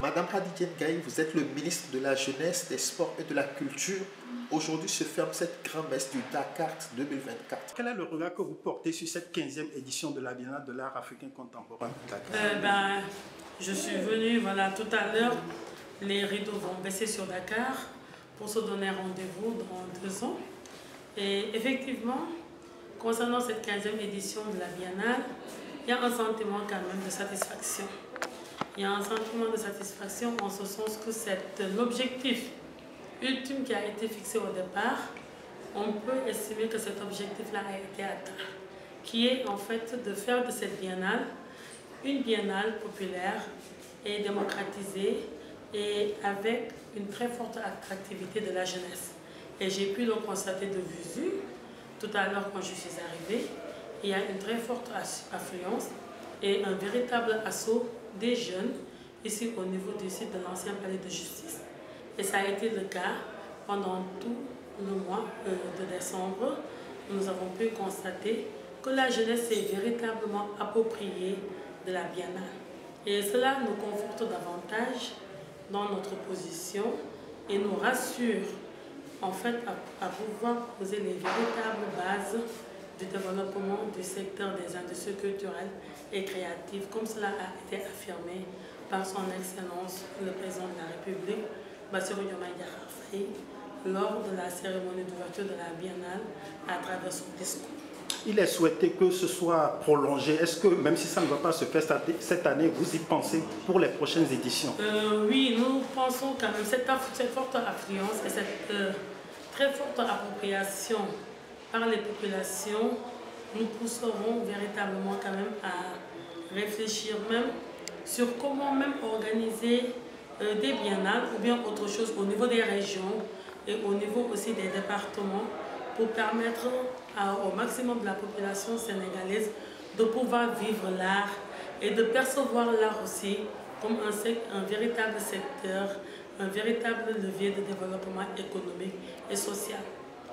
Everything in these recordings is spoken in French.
Madame Khadija Ndiaye, vous êtes le ministre de la Jeunesse, des Sports et de la Culture. Aujourd'hui se ferme cette grand-messe du Dakar 2024. Quel est le regard que vous portez sur cette 15e édition de la Biennale de l'art africain contemporain du Dakar? Je suis venue tout à l'heure. Les rideaux vont baisser sur Dakar pour se donner rendez-vous dans 2 ans. Et effectivement, concernant cette 15e édition de la Biennale, il y a un sentiment quand même de satisfaction. Il y a un sentiment de satisfaction en ce sens que c'est l'objectif ultime qui a été fixé au départ. On peut estimer que cet objectif-là a été atteint, qui est en fait de faire de cette biennale une biennale populaire et démocratisée et avec une très forte attractivité de la jeunesse. Et j'ai pu le constater de visu tout à l'heure quand je suis arrivée. Il y a une très forte affluence et un véritable assaut des jeunes ici au niveau du site de l'ancien palais de justice. Et ça a été le cas pendant tout le mois de décembre. Nous avons pu constater que la jeunesse s'est véritablement appropriée de la biennale. Et cela nous conforte davantage dans notre position et nous rassure en fait à pouvoir poser les véritables bases du développement du secteur des industries culturelles et créatives, comme cela a été affirmé par son Excellence le Président de la République, Bassirou Diomaye Diakhar Faye, lors de la cérémonie d'ouverture de la Biennale à travers son discours. Il est souhaité que ce soit prolongé. Est-ce que, même si ça ne va pas se faire cette année, vous y pensez pour les prochaines éditions? Oui, nous pensons quand même cette forte affluence et cette très forte appropriation par les populations, nous pousserons véritablement quand même à réfléchir même sur comment même organiser des biennales ou bien autre chose au niveau des régions et au niveau aussi des départements pour permettre au maximum de la population sénégalaise de pouvoir vivre l'art et de percevoir l'art aussi comme un véritable secteur, un véritable levier de développement économique et social.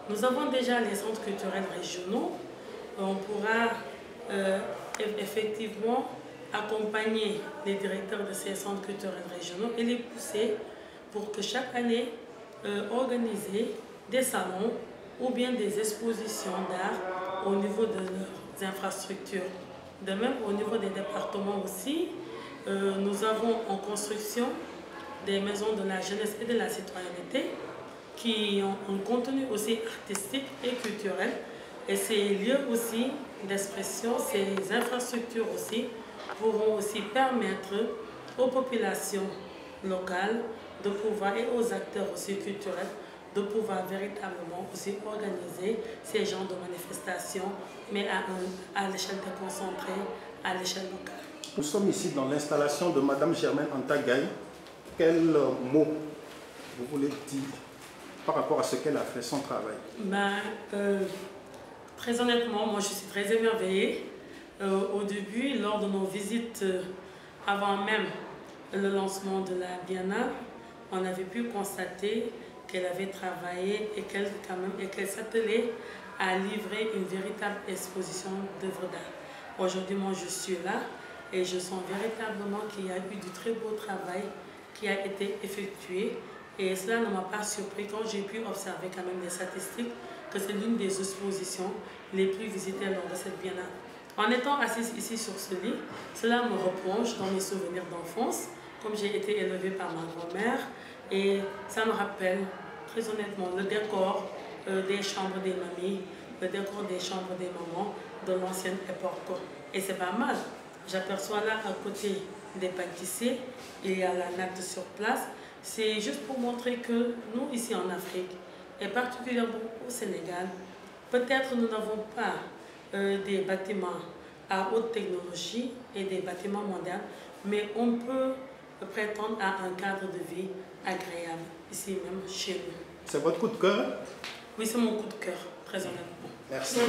Nous avons déjà les centres culturels régionaux. On pourra effectivement accompagner les directeurs de ces centres culturels régionaux et les pousser pour que chaque année organiser des salons ou bien des expositions d'art au niveau de leurs infrastructures. De même, au niveau des départements aussi, nous avons en construction des maisons de la jeunesse et de la citoyenneté qui ont un contenu aussi artistique et culturel. Et ces lieux aussi d'expression, ces infrastructures aussi, pourront aussi permettre aux populations locales de pouvoir, et aux acteurs aussi culturels, de pouvoir véritablement aussi organiser ces genres de manifestations, mais à l'échelle déconcentrée, à l'échelle locale. Nous sommes ici dans l'installation de Madame Germaine Anta Gaye. Quel mot vous voulez dire par rapport à ce qu'elle a fait, son travail? Très honnêtement, moi je suis très émerveillée. Au début, lors de nos visites, avant même le lancement de la Biennale, on avait pu constater qu'elle avait travaillé et qu'elle s'attelait à livrer une véritable exposition d'œuvres d'art. Aujourd'hui, moi je suis là et je sens véritablement qu'il y a eu du très beau travail qui a été effectué. Et cela ne m'a pas surpris quand j'ai pu observer quand même des statistiques que c'est l'une des expositions les plus visitées lors de cette biennale. En étant assise ici sur ce lit, cela me replonge dans mes souvenirs d'enfance, comme j'ai été élevée par ma grand-mère, et ça me rappelle très honnêtement le décor des chambres des mamies, le décor des chambres des mamans de l'ancienne époque. Et c'est pas mal. J'aperçois là à côté des pâtissiers, il y a la natte sur place. C'est juste pour montrer que nous, ici en Afrique, et particulièrement au Sénégal, peut-être nous n'avons pas des bâtiments à haute technologie et des bâtiments modernes, mais on peut prétendre à un cadre de vie agréable, ici même chez nous. C'est votre coup de cœur? Oui, c'est mon coup de cœur, très honnêtement. Merci.